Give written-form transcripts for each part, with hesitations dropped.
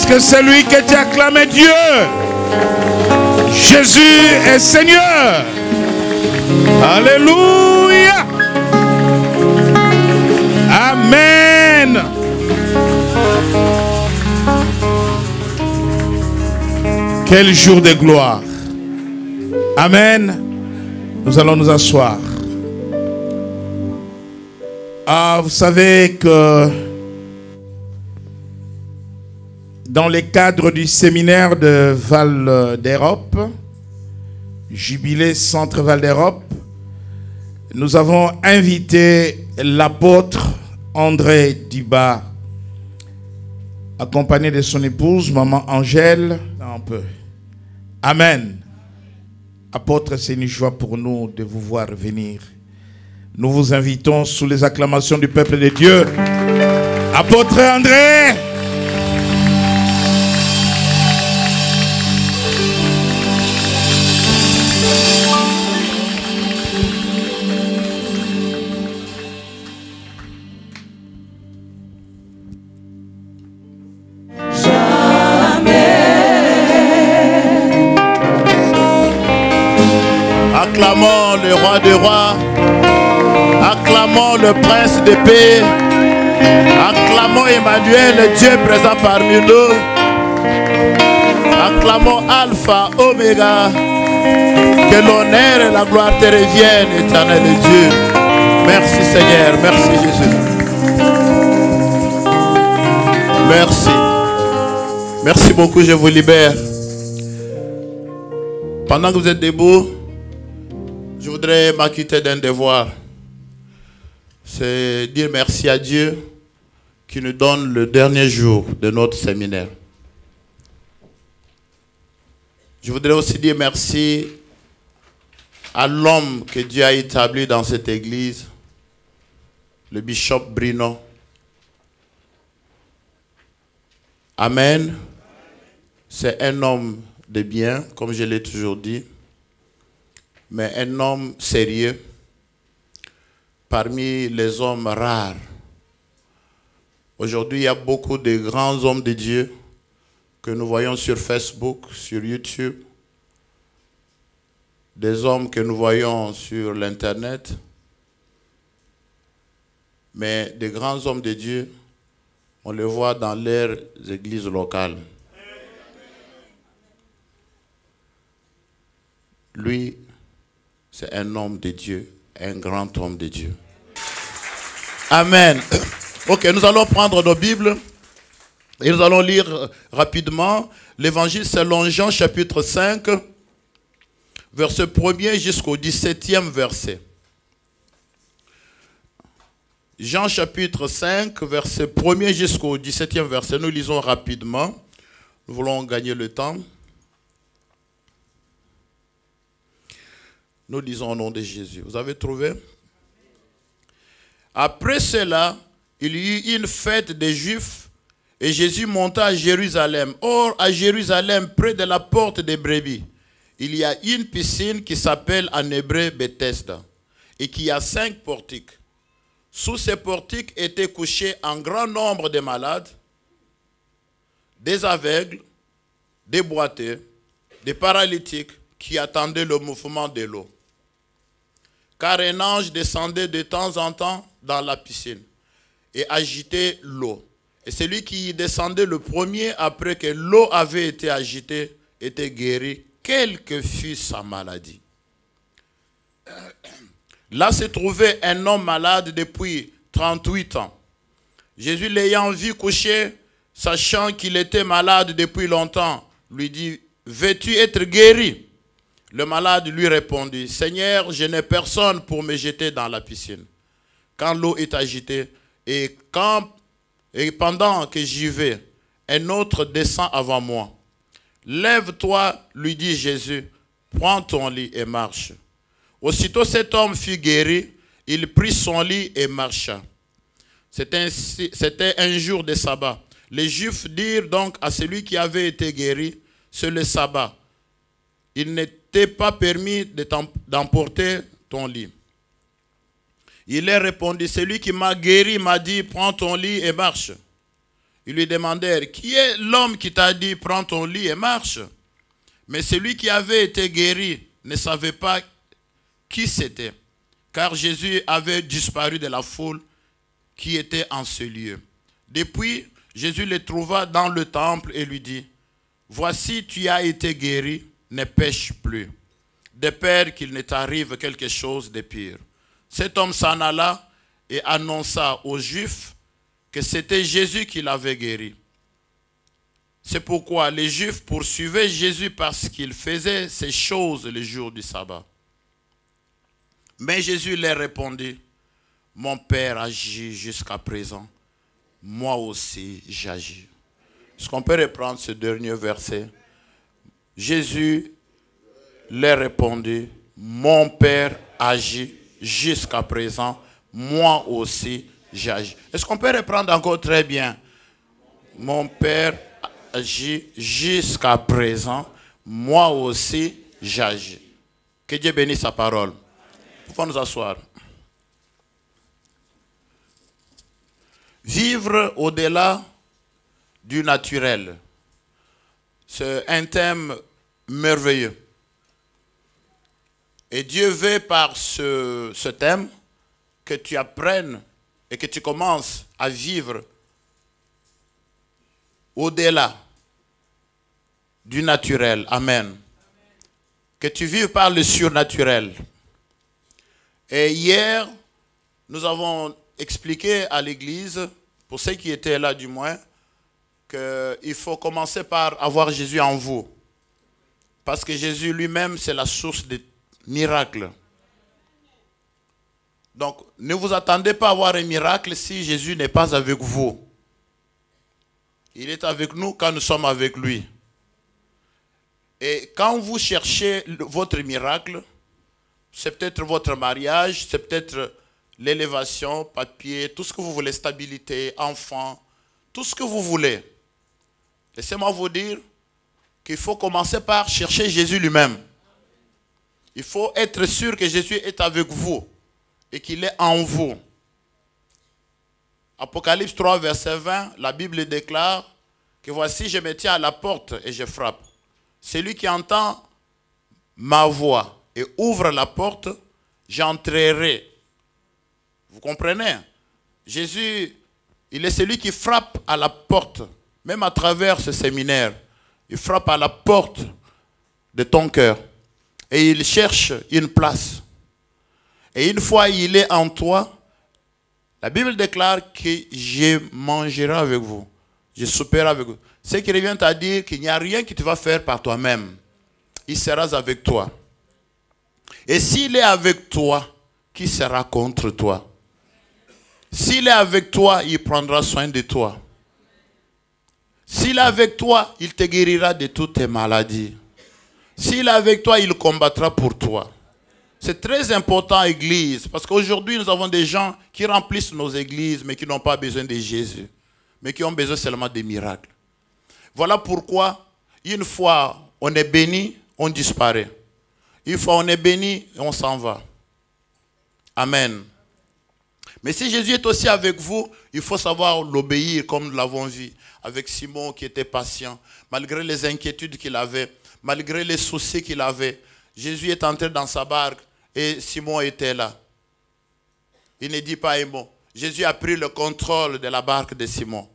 Est-ce que c'est lui que tu acclamé Dieu? Jésus est Seigneur. Alléluia. Amen. Quel jour de gloire. Amen. Nous allons nous asseoir. Ah, vous savez que dans le cadre du séminaire de Val d'Europe, Jubilé Centre Val d'Europe, nous avons invité l'apôtre André Diba, accompagné de son épouse, maman Angèle. Un peu. Amen. Apôtre, c'est une joie pour nous de vous voir venir. Nous vous invitons sous les acclamations du peuple de Dieu. Apôtre André. Acclamons le roi des rois, acclamons le prince de paix, acclamons Emmanuel, Dieu présent parmi nous, acclamons Alpha, Oméga, que l'honneur et la gloire te reviennent, éternel Dieu. Merci Seigneur, merci Jésus. Merci. Merci beaucoup, je vous libère. Pendant que vous êtes debout, je voudrais m'acquitter d'un devoir. C'est dire merci à Dieu qui nous donne le dernier jour de notre séminaire. Je voudrais aussi dire merci à l'homme que Dieu a établi dans cette église, le bishop Bruno. Amen. C'est un homme de bien, comme je l'ai toujours dit, mais un homme sérieux, parmi les hommes rares. Aujourd'hui, il y a beaucoup de grands hommes de Dieu que nous voyons sur Facebook, sur YouTube, des hommes que nous voyons sur l'Internet, mais des grands hommes de Dieu, on les voit dans leurs églises locales. Lui, c'est un homme de Dieu, un grand homme de Dieu. Amen. Ok, nous allons prendre nos Bibles et nous allons lire rapidement l'évangile selon Jean chapitre 5, verset 1er jusqu'au 17e verset. Jean chapitre 5, verset 1er jusqu'au 17e verset. Nous lisons rapidement. Nous voulons gagner le temps. Nous lisons au nom de Jésus. Vous avez trouvé? Après cela, il y eut une fête des Juifs et Jésus monta à Jérusalem. Or, à Jérusalem, près de la porte des brebis, il y a une piscine qui s'appelle en hébreu Bethesda et qui a 5 portiques. Sous ces portiques étaient couchés un grand nombre de malades, des aveugles, des boiteux, des paralytiques qui attendaient le mouvement de l'eau. Car un ange descendait de temps en temps dans la piscine et agitait l'eau. Et celui qui y descendait le premier, après que l'eau avait été agitée, était guéri, quelle que fût sa maladie. Là se trouvait un homme malade depuis 38 ans. Jésus l'ayant vu coucher, sachant qu'il était malade depuis longtemps, lui dit, « Veux-tu être guéri ?» Le malade lui répondit, « Seigneur, je n'ai personne pour me jeter dans la piscine, quand l'eau est agitée, et pendant que j'y vais, un autre descend avant moi. Lève-toi, lui dit Jésus, prends ton lit et marche. » Aussitôt cet homme fut guéri, il prit son lit et marcha. C'était un jour de sabbat. Les Juifs dirent donc à celui qui avait été guéri, « C'est le sabbat. Il n'était pas permis d'emporter ton lit. » Il leur répondit, « Celui qui m'a guéri m'a dit, prends ton lit et marche. » Ils lui demandèrent, qui est l'homme qui t'a dit, prends ton lit et marche? Mais celui qui avait été guéri ne savait pas qui c'était, car Jésus avait disparu de la foule qui était en ce lieu. Depuis, Jésus le trouva dans le temple et lui dit, voici, tu as été guéri, ne pêche plus, de peur qu'il ne t'arrive quelque chose de pire. Cet homme s'en alla et annonça aux Juifs que c'était Jésus qui l'avait guéri. C'est pourquoi les Juifs poursuivaient Jésus parce qu'il faisait ces choses le jour du sabbat. Mais Jésus leur répondit, mon Père agit jusqu'à présent, moi aussi j'agis. Est-ce qu'on peut reprendre ce dernier verset? Jésus leur répondit, mon Père agit jusqu'à présent, moi aussi j'agis. Est-ce qu'on peut reprendre encore très bien? Mon Père agit jusqu'à présent, moi aussi j'agis. Que Dieu bénisse sa parole. Pouvons nous asseoir. Vivre au-delà du naturel. C'est un thème merveilleux. Et Dieu veut par ce thème que tu apprennes et que tu commences à vivre au-delà du naturel. Amen. Que tu vives par le surnaturel. Et hier, nous avons expliqué à l'église, pour ceux qui étaient là du moins, qu'il faut commencer par avoir Jésus en vous. Parce que Jésus lui-même, c'est la source des miracles. Donc, ne vous attendez pas à avoir un miracle si Jésus n'est pas avec vous. Il est avec nous quand nous sommes avec lui. Et quand vous cherchez votre miracle, c'est peut-être votre mariage, c'est peut-être l'élévation, papier, tout ce que vous voulez, stabilité, enfant, tout ce que vous voulez. Laissez-moi vous dire qu'il faut commencer par chercher Jésus lui-même. Il faut être sûr que Jésus est avec vous et qu'il est en vous. Apocalypse 3, verset 20, la Bible déclare que voici, je me tiens à la porte et je frappe. Celui qui entend ma voix et ouvre la porte, j'entrerai. Vous comprenez? Jésus, il est celui qui frappe à la porte, même à travers ce séminaire. Il frappe à la porte de ton cœur et il cherche une place. Et une fois il est en toi, la Bible déclare que je mangerai avec vous, je souperai avec vous. Ce qui revient à dire qu'il n'y a rien que tu vas faire par toi-même. Il sera avec toi. Et s'il est avec toi, qui sera contre toi? S'il est avec toi, il prendra soin de toi. S'il est avec toi, il te guérira de toutes tes maladies. S'il est avec toi, il combattra pour toi. C'est très important, Église, parce qu'aujourd'hui, nous avons des gens qui remplissent nos églises, mais qui n'ont pas besoin de Jésus, mais qui ont besoin seulement des miracles. Voilà pourquoi, une fois on est béni, on disparaît. Une fois on est béni, on s'en va. Amen. Mais si Jésus est aussi avec vous, il faut savoir l'obéir comme nous l'avons vu. Avec Simon qui était patient, malgré les inquiétudes qu'il avait, malgré les soucis qu'il avait. Jésus est entré dans sa barque et Simon était là. Il ne dit pas un mot. Jésus a pris le contrôle de la barque de Simon.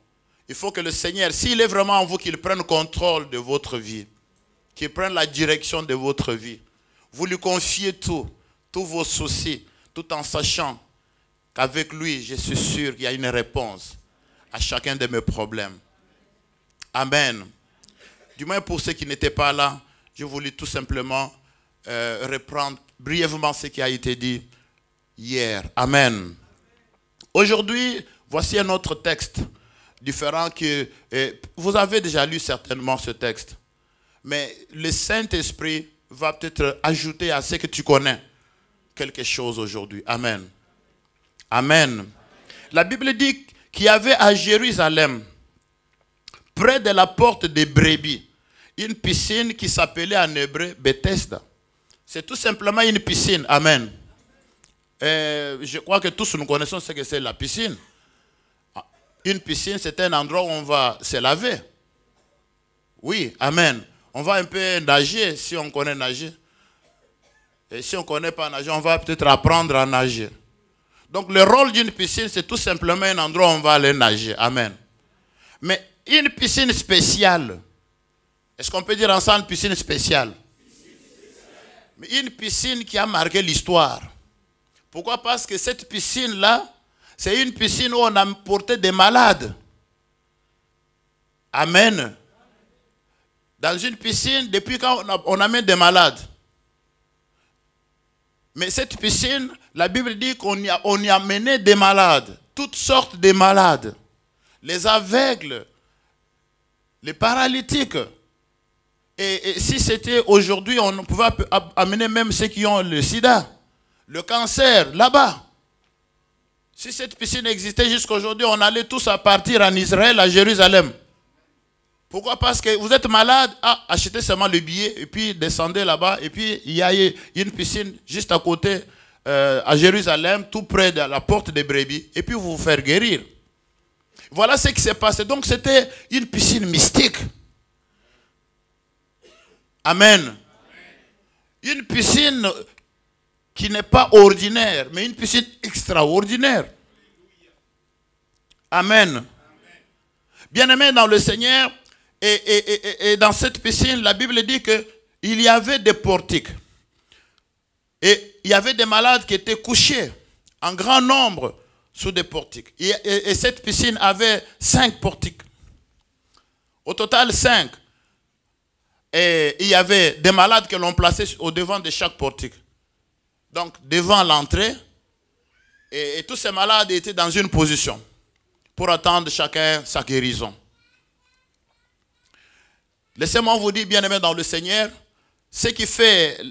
Il faut que le Seigneur, s'il est vraiment en vous, qu'il prenne contrôle de votre vie. Qu'il prenne la direction de votre vie. Vous lui confiez tout, tous vos soucis, tout en sachant qu'avec lui, je suis sûr qu'il y a une réponse à chacun de mes problèmes. Amen. Du moins pour ceux qui n'étaient pas là, je voulais tout simplement reprendre brièvement ce qui a été dit hier. Amen. Aujourd'hui, voici un autre texte différent que vous avez déjà lu certainement ce texte. Mais le Saint-Esprit va peut-être ajouter à ce que tu connais quelque chose aujourd'hui. Amen. Amen. La Bible dit qu'il y avait à Jérusalem, près de la porte des brebis, une piscine qui s'appelait en hébreu Bethesda. C'est tout simplement une piscine. Amen. Je crois que tous nous connaissons ce que c'est la piscine. Une piscine, c'est un endroit où on va se laver. Oui, amen. On va un peu nager si on connaît nager. Et si on ne connaît pas nager, on va peut-être apprendre à nager. Donc le rôle d'une piscine, c'est tout simplement un endroit où on va aller nager. Amen. Mais une piscine spéciale. Est-ce qu'on peut dire ensemble piscine spéciale? Mais une piscine qui a marqué l'histoire. Pourquoi? Parce que cette piscine-là, c'est une piscine où on a porté des malades. Amen. Dans une piscine, depuis quand on amène des malades. Mais cette piscine, la Bible dit qu'on y a amené des malades. Toutes sortes de malades. Les aveugles, les paralytiques. Et si c'était aujourd'hui, on pouvait amener même ceux qui ont le sida, le cancer, là-bas. Si cette piscine existait jusqu'à aujourd'hui, on allait tous à partir en Israël, à Jérusalem. Pourquoi? Parce que vous êtes malade, achetez seulement le billet et puis descendez là-bas. Et puis il y a une piscine juste à côté, à Jérusalem, tout près de la porte des brebis. Et puis vous vous faites guérir. Voilà ce qui s'est passé. Donc c'était une piscine mystique. Amen. Une piscine qui n'est pas ordinaire, mais une piscine extraordinaire. Amen. Bien-aimés dans le Seigneur, et dans cette piscine, la Bible dit qu'il y avait des portiques. Et il y avait des malades qui étaient couchés en grand nombre sous des portiques. Et cette piscine avait 5 portiques. Au total 5. Et il y avait des malades que l'on plaçait au devant de chaque portique. Donc devant l'entrée. Et tous ces malades étaient dans une position pour attendre chacun sa guérison. Laissez-moi vous dire, bien-aimés dans le Seigneur, ce qui fait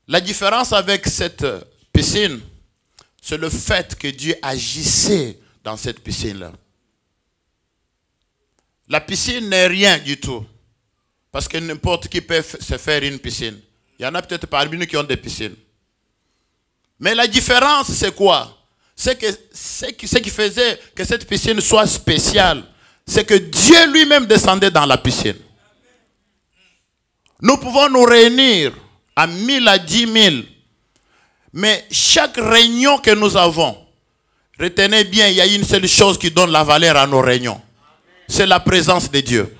la différence avec cette piscine, c'est le fait que Dieu agissait dans cette piscine-là. La piscine n'est rien du tout. Parce que n'importe qui peut se faire une piscine. Il y en a peut-être parmi nous qui ont des piscines. Mais la différence, c'est quoi? C'est que ce qui faisait que cette piscine soit spéciale, c'est que Dieu lui-même descendait dans la piscine. Nous pouvons nous réunir à 1000, à 10 000. Mais chaque réunion que nous avons, retenez bien, il y a une seule chose qui donne la valeur à nos réunions. C'est la présence de Dieu.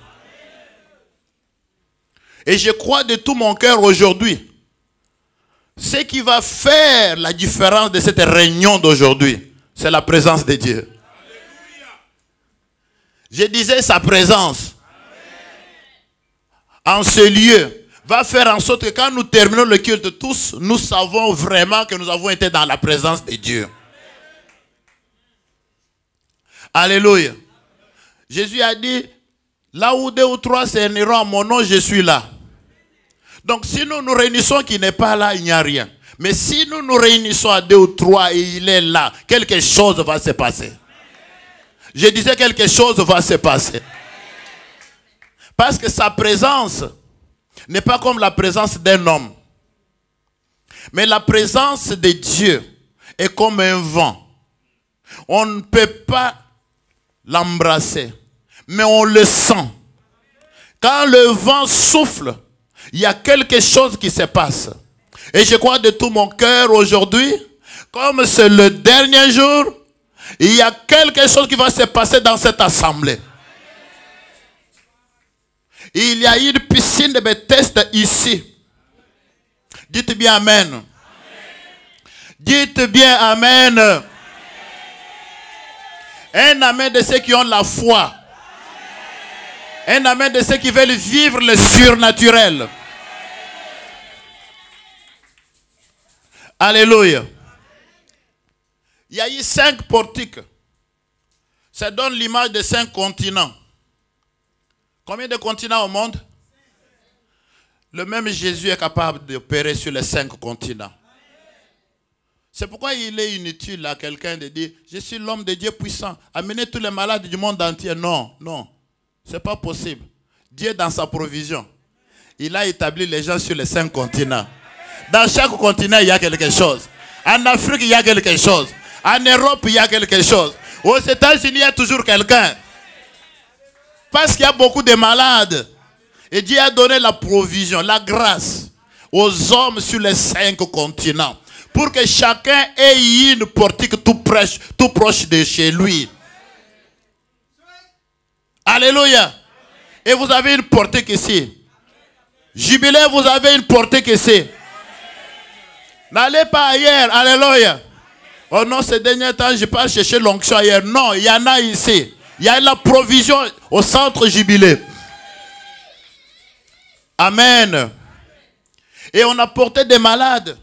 Et je crois de tout mon cœur aujourd'hui, ce qui va faire la différence de cette réunion d'aujourd'hui, c'est la présence de Dieu. Je disais sa présence en ce lieu va faire en sorte que quand nous terminons le culte tous, nous savons vraiment que nous avons été dans la présence de Dieu. Alléluia. Jésus a dit, là où 2 ou 3 se réuniront en mon nom, je suis là. Donc si nous nous réunissons qui n'est pas là, il n'y a rien. Mais si nous nous réunissons à 2 ou 3 et il est là, quelque chose va se passer. Je disais quelque chose va se passer. Parce que sa présence n'est pas comme la présence d'un homme. Mais la présence de Dieu est comme un vent. On ne peut pas l'embrasser, mais on le sent. Quand le vent souffle, il y a quelque chose qui se passe. Et je crois de tout mon cœur aujourd'hui, comme c'est le dernier jour, il y a quelque chose qui va se passer dans cette assemblée. Il y a une piscine de Bethesda ici. Dites bien Amen. Amen. Dites bien Amen. Amen. Un Amen de ceux qui ont la foi. Un Amen de ceux qui veulent vivre le surnaturel. Alléluia. Il y a eu 5 portiques. Ça donne l'image de 5 continents. Combien de continents au monde? Le même Jésus est capable d'opérer sur les 5 continents. C'est pourquoi il est inutile à quelqu'un de dire, je suis l'homme de Dieu puissant. Amenez tous les malades du monde entier. Non, non. Ce n'est pas possible. Dieu dans sa provision, il a établi les gens sur les 5 continents. Dans chaque continent, il y a quelque chose. En Afrique, il y a quelque chose. En Europe, il y a quelque chose. Aux États-Unis, il y a toujours quelqu'un. Parce qu'il y a beaucoup de malades. Et Dieu a donné la provision, la grâce aux hommes sur les 5 continents. Pour que chacun ait une portique tout proche de chez lui. Alléluia. Et vous avez une portique ici. Jubilé, vous avez une portique ici. N'allez pas ailleurs. Alléluia. Oh non, ces derniers temps, je ne vais pas chercher l'onction ailleurs. Non, il y en a ici. Il y a la provision au centre Jubilé. Amen. Et on a porté des malades.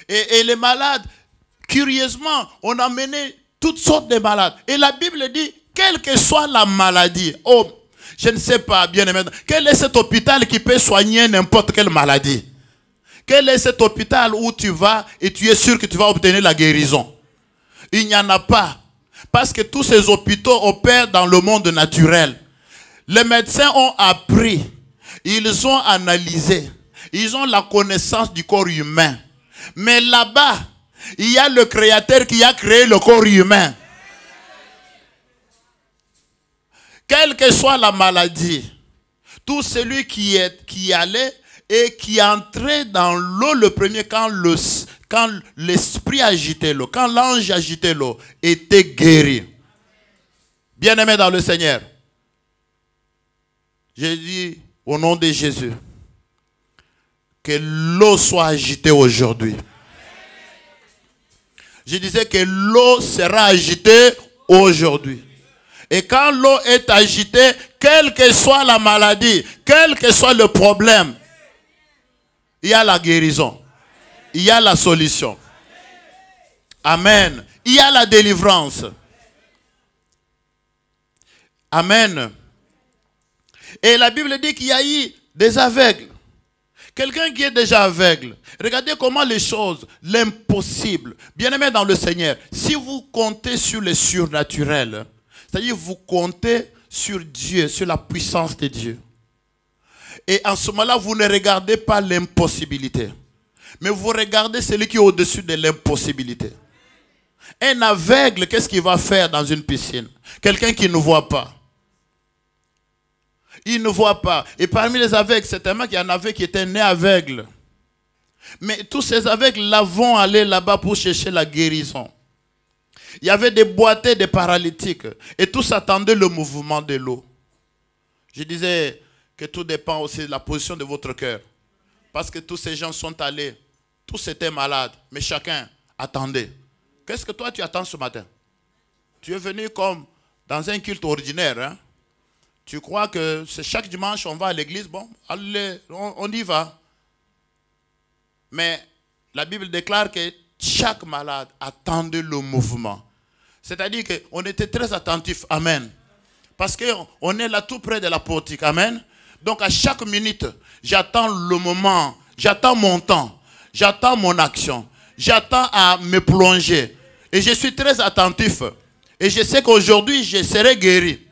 Et les malades, curieusement, on a mené toutes sortes de malades. Et la Bible dit, quelle que soit la maladie. Oh, je ne sais pas, bien aimé. Quel est cet hôpital qui peut soigner n'importe quelle maladie? Quel est cet hôpital où tu vas et tu es sûr que tu vas obtenir la guérison? Il n'y en a pas. Parce que tous ces hôpitaux opèrent dans le monde naturel. Les médecins ont appris. Ils ont analysé. Ils ont la connaissance du corps humain. Mais là-bas, il y a le Créateur qui a créé le corps humain. Quelle que soit la maladie, tout celui qui allait et qui entrait dans l'eau le premier quand l'esprit agitait l'eau, quand l'ange agitait l'eau, était guéri. Bien-aimé dans le Seigneur, j'ai dit au nom de Jésus, que l'eau soit agitée aujourd'hui. Je disais que l'eau sera agitée aujourd'hui. Et quand l'eau est agitée, quelle que soit la maladie, quel que soit le problème, il y a la guérison. Il y a la solution. Amen. Il y a la délivrance. Amen. Et la Bible dit qu'il y a eu des aveugles. Quelqu'un qui est déjà aveugle. Regardez comment les choses, l'impossible. Bien-aimé dans le Seigneur, si vous comptez sur le surnaturel, c'est-à-dire vous comptez sur Dieu, sur la puissance de Dieu. Et en ce moment-là, vous ne regardez pas l'impossibilité. Mais vous regardez celui qui est au-dessus de l'impossibilité. Un aveugle, qu'est-ce qu'il va faire dans une piscine? Quelqu'un qui ne voit pas. Il ne voit pas. Et parmi les aveugles, certainement qu'il y en avait qui étaient nés aveugles. Mais tous ces aveugles-là vont aller là-bas pour chercher la guérison. Il y avait des boiteux, des paralytiques. Et tous attendaient le mouvement de l'eau. Je disais que tout dépend aussi de la position de votre cœur. Parce que tous ces gens sont allés. Tous étaient malades. Mais chacun attendait. Qu'est-ce que toi tu attends ce matin? Tu es venu comme dans un culte ordinaire. Hein? Tu crois que c'est chaque dimanche on va à l'église? Bon, allez, on y va. Mais la Bible déclare que chaque malade attendait le mouvement. C'est-à-dire qu'on était très attentifs. Amen. Parce qu'on est là tout près de la portique. Amen. Donc à chaque minute, j'attends le moment. J'attends mon temps. J'attends mon action. J'attends à me plonger. Et je suis très attentif. Et je sais qu'aujourd'hui, je serai guéri.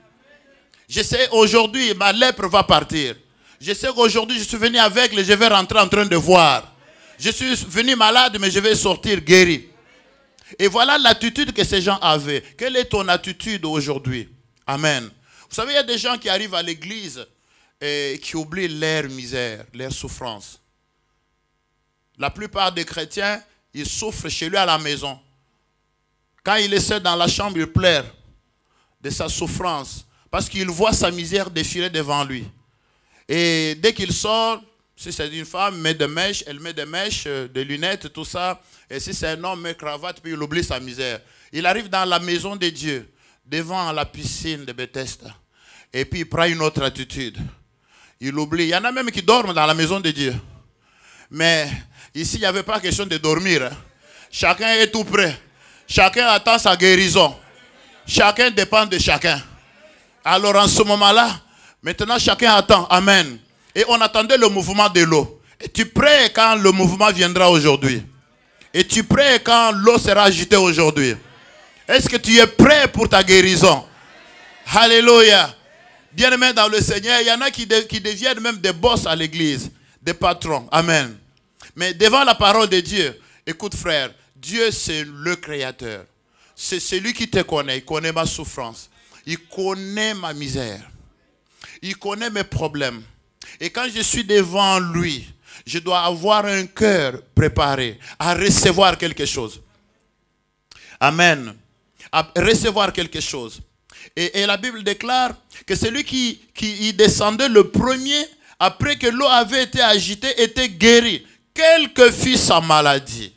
Je sais aujourd'hui, ma lèpre va partir. Je sais qu'aujourd'hui, je suis venu aveugle et je vais rentrer en train de voir. Je suis venu malade, mais je vais sortir guéri. Et voilà l'attitude que ces gens avaient. Quelle est ton attitude aujourd'hui? Amen. Vous savez, il y a des gens qui arrivent à l'église et qui oublient leur misère, leur souffrance. La plupart des chrétiens, ils souffrent chez lui à la maison. Quand il est seul dans la chambre, il pleure de sa souffrance. Parce qu'il voit sa misère défiler devant lui. Et dès qu'il sort, si c'est une femme, elle met des mèches, des lunettes, tout ça. Et si c'est un homme, met cravate, puis il oublie sa misère. Il arrive dans la maison de Dieu, devant la piscine de Bethesda. Et puis il prend une autre attitude. Il oublie. Il y en a même qui dorment dans la maison de Dieu. Mais ici, il n'y avait pas question de dormir. Hein. Chacun est tout prêt. Chacun attend sa guérison. Chacun dépend de chacun. Alors en ce moment-là, maintenant chacun attend. Amen. Et on attendait le mouvement de l'eau. Es-tu prêt quand le mouvement viendra aujourd'hui? Es-tu prêt quand l'eau sera agitée aujourd'hui? Est-ce que tu es prêt pour ta guérison? Alléluia. Bien-aimé dans le Seigneur, il y en a qui deviennent même des boss à l'église, des patrons. Amen. Mais devant la parole de Dieu, écoute frère, Dieu c'est le créateur. c'est celui qui te connaît. Il connaît ma souffrance. Il connaît ma misère. Il connaît mes problèmes. Et quand je suis devant lui, je dois avoir un cœur préparé à recevoir quelque chose. Amen. À recevoir quelque chose. Et la Bible déclare que celui qui y descendait le premier, après que l'eau avait été agitée, était guéri. Quelle que fût sa maladie.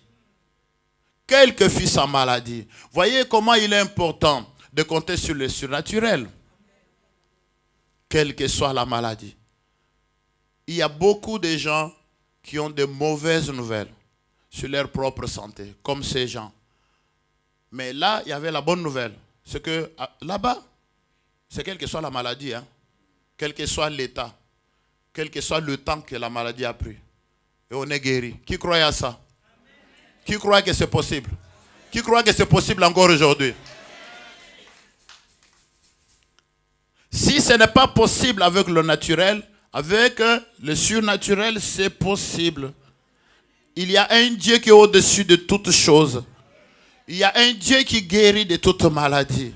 Quelle que fût sa maladie. Voyez comment il est important de compter sur le surnaturel. Quelle que soit la maladie. Il y a beaucoup de gens qui ont de mauvaises nouvelles sur leur propre santé, comme ces gens. Mais là, il y avait la bonne nouvelle. C'est que là-bas, c'est quelle que soit la maladie, hein, quel que soit l'état, quel que soit le temps que la maladie a pris. Et on est guéri. Qui croit à ça? Qui croit que c'est possible? Qui croit que c'est possible encore aujourd'hui? Si ce n'est pas possible avec le naturel, avec le surnaturel, c'est possible. Il y a un Dieu qui est au-dessus de toutes choses. Il y a un Dieu qui guérit de toute maladie.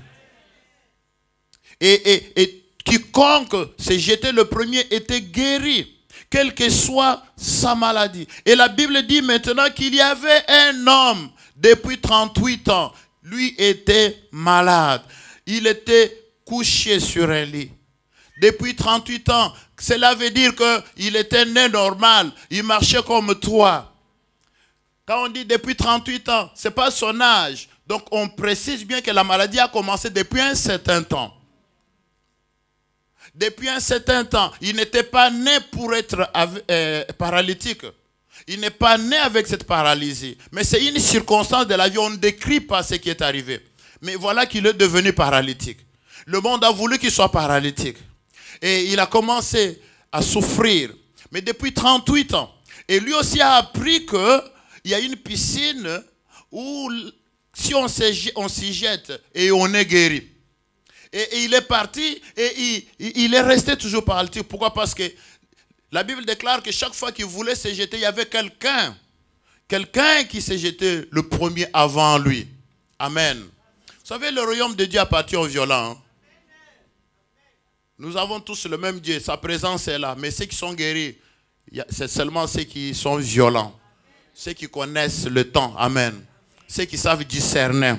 Et quiconque s'est jeté le premier était guéri, quelle que soit sa maladie. Et la Bible dit maintenant qu'il y avait un homme depuis 38 ans. Lui était malade. Il était couché sur un lit. Depuis 38 ans, cela veut dire qu'il était né normal. Il marchait comme toi. Quand on dit depuis 38 ans, ce n'est pas son âge. Donc on précise bien que la maladie a commencé depuis un certain temps. Depuis un certain temps, il n'était pas né pour être paralytique. Il n'est pas né avec cette paralysie. Mais c'est une circonstance de la vie. On ne décrit pas ce qui est arrivé. Mais voilà qu'il est devenu paralytique. Le monde a voulu qu'il soit paralytique. Et il a commencé à souffrir. Mais depuis 38 ans. Et lui aussi a appris qu'il y a une piscine où si on s'y jette et on est guéri. Et il est parti et il est resté toujours paralytique. Pourquoi? Parce que la Bible déclare que chaque fois qu'il voulait se jeter, il y avait quelqu'un qui s'est jeté le premier avant lui. Amen. Vous savez, le royaume de Dieu appartient aux violents. Hein? Nous avons tous le même Dieu, sa présence est là. Mais ceux qui sont guéris, c'est seulement ceux qui sont violents. Ceux qui connaissent le temps. Amen. Ceux qui savent discerner.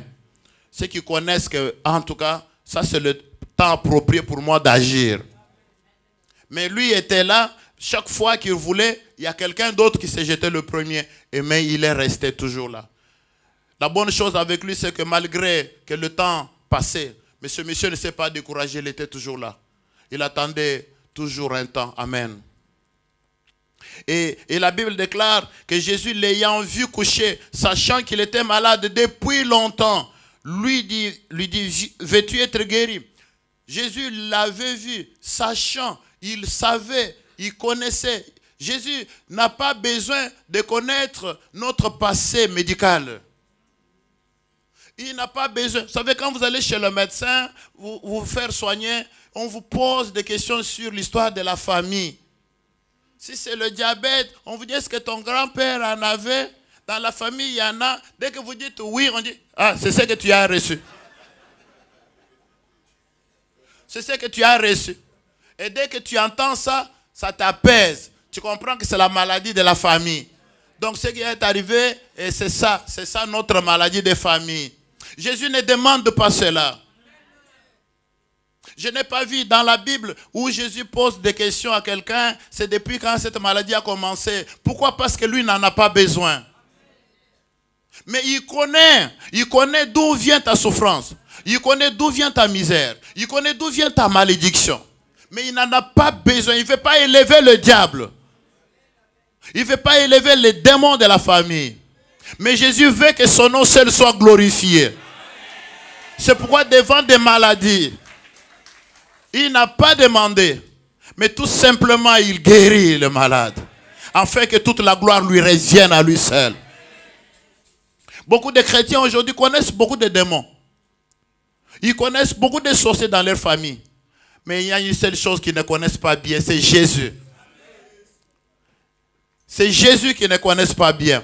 Ceux qui connaissent que, en tout cas, ça c'est le temps approprié pour moi d'agir. Mais lui était là, chaque fois qu'il voulait, il y a quelqu'un d'autre qui s'est jeté le premier. Mais il est resté toujours là. La bonne chose avec lui, c'est que malgré que le temps passait, mais ce monsieur ne s'est pas découragé, il était toujours là. Il attendait toujours un temps. Amen. Et la Bible déclare que Jésus, l'ayant vu coucher, sachant qu'il était malade depuis longtemps, lui dit, veux-tu être guéri? Jésus l'avait vu, sachant, il savait, il connaissait. Jésus n'a pas besoin de connaître notre passé médical. Il n'a pas besoin. Vous savez, quand vous allez chez le médecin, vous faire soigner, on vous pose des questions sur l'histoire de la famille. Si c'est le diabète, on vous dit, est-ce que ton grand-père en avait? Dans la famille, il y en a. Dès que vous dites oui, on dit, ah, c'est ce que tu as reçu. C'est ce que tu as reçu. Et dès que tu entends ça, ça t'apaise. Tu comprends que c'est la maladie de la famille. Donc ce qui est arrivé, c'est ça notre maladie de famille. Jésus ne demande pas cela. Je n'ai pas vu dans la Bible où Jésus pose des questions à quelqu'un, c'est depuis quand cette maladie a commencé. Pourquoi? Parce que lui n'en a pas besoin. Mais il connaît d'où vient ta souffrance. Il connaît d'où vient ta misère. Il connaît d'où vient ta malédiction. Mais il n'en a pas besoin. Il ne veut pas élever le diable. Il ne veut pas élever les démons de la famille. Mais Jésus veut que son nom seul soit glorifié. C'est pourquoi devant des maladies, il n'a pas demandé. Mais tout simplement, il guérit le malade. Afin que toute la gloire lui revienne à lui seul. Beaucoup de chrétiens aujourd'hui connaissent beaucoup de démons. Ils connaissent beaucoup de sorciers dans leur famille. Mais il y a une seule chose qu'ils ne connaissent pas bien, c'est Jésus. C'est Jésus qu'ils ne connaissent pas bien.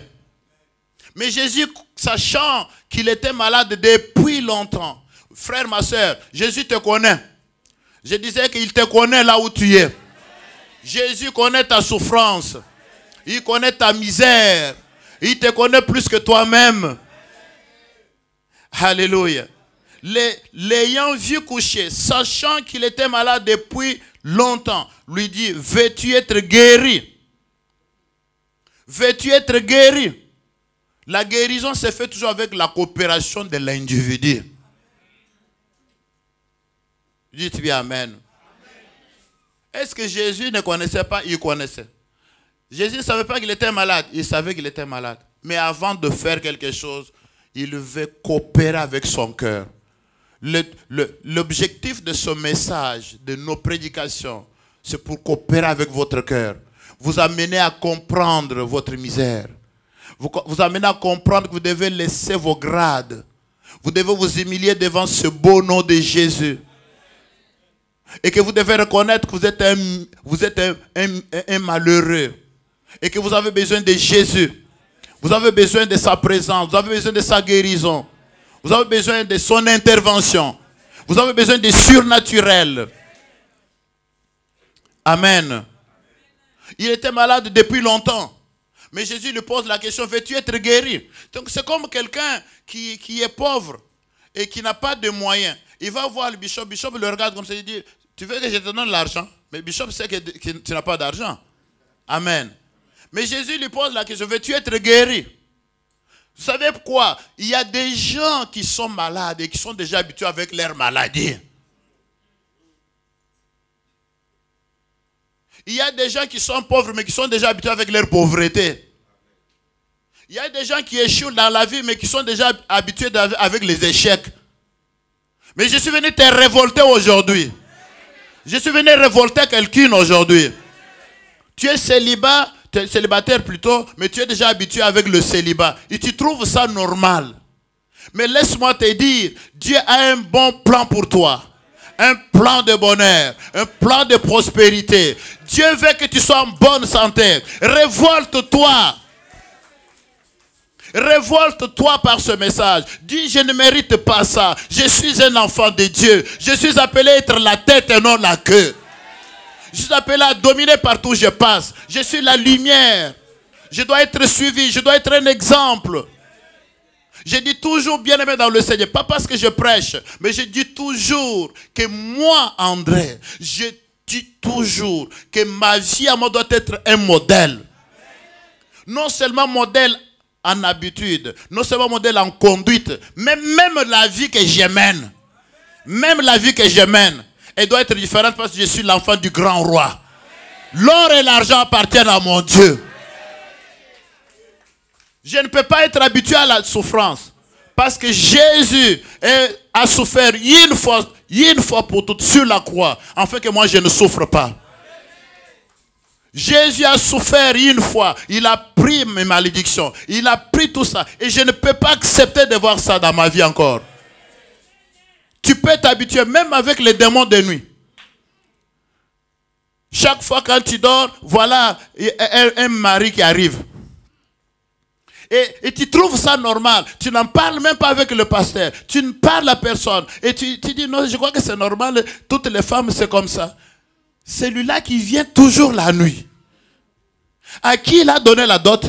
Mais Jésus, sachant qu'il était malade depuis longtemps. Frère, ma soeur, Jésus te connaît. Je disais qu'il te connaît là où tu es. Jésus connaît ta souffrance. Il connaît ta misère. Il te connaît plus que toi-même. Alléluia. L'ayant vu coucher, sachant qu'il était malade depuis longtemps, lui dit, veux-tu être guéri? Veux-tu être guéri? La guérison se fait toujours avec la coopération de l'individu. Dites bien amen. Est-ce que Jésus ne connaissait pas? Il connaissait. Jésus ne savait pas qu'il était malade. Il savait qu'il était malade. Mais avant de faire quelque chose, il veut coopérer avec son cœur. L'objectif de ce message, de nos prédications, c'est pour coopérer avec votre cœur. Vous amener à comprendre votre misère. Vous amener à comprendre que vous devez laisser vos grades. Vous devez vous humilier devant ce beau nom de Jésus. Et que vous devez reconnaître que vous êtes un malheureux. Et que vous avez besoin de Jésus. Vous avez besoin de sa présence. Vous avez besoin de sa guérison. Vous avez besoin de son intervention. Vous avez besoin de surnaturel. Amen. Il était malade depuis longtemps. Mais Jésus lui pose la question, veux-tu être guéri? Donc c'est comme quelqu'un qui est pauvre et qui n'a pas de moyens. Il va voir le bishop. Le bishop le regarde comme ça. Il dit, tu veux que je te donne l'argent? Mais le bishop sait que tu n'as pas d'argent. Amen. Mais Jésus lui pose la question, veux-tu être guéri? Vous savez pourquoi? Il y a des gens qui sont malades et qui sont déjà habitués avec leur maladie. Il y a des gens qui sont pauvres mais qui sont déjà habitués avec leur pauvreté. Il y a des gens qui échouent dans la vie mais qui sont déjà habitués avec les échecs. Mais je suis venu te révolter aujourd'hui. Je suis venu révolter quelqu'un aujourd'hui. Tu es célibataire plutôt, mais tu es déjà habitué avec le célibat. Et tu trouves ça normal. Mais laisse-moi te dire, Dieu a un bon plan pour toi. Un plan de bonheur, un plan de prospérité. Dieu veut que tu sois en bonne santé. Révolte-toi. Révolte-toi par ce message. Dis, je ne mérite pas ça. Je suis un enfant de Dieu. Je suis appelé à être la tête et non la queue. Je suis appelé à dominer partout où je passe. Je suis la lumière. Je dois être suivi. Je dois être un exemple. Je dis toujours bien-aimé dans le Seigneur. Pas parce que je prêche. Mais je dis toujours que moi, André, je dis toujours que ma vie à moi doit être un modèle. Non seulement modèle en habitude. Non seulement modèle en conduite. Mais même la vie que je mène. Même la vie que je mène. Elle doit être différente parce que je suis l'enfant du grand roi. L'or et l'argent appartiennent à mon Dieu. Je ne peux pas être habitué à la souffrance. Parce que Jésus a souffert une fois pour toutes sur la croix. Afin que moi je ne souffre pas. Jésus a souffert une fois. Il a pris mes malédictions. Il a pris tout ça. Et je ne peux pas accepter de voir ça dans ma vie encore. Tu peux t'habituer même avec les démons de nuit. Chaque fois quand tu dors, voilà un mari qui arrive. Et tu trouves ça normal. Tu n'en parles même pas avec le pasteur. Tu ne parles à personne. Et tu dis, non, je crois que c'est normal. Toutes les femmes, c'est comme ça. Celui-là qui vient toujours la nuit. À qui il a donné la dot?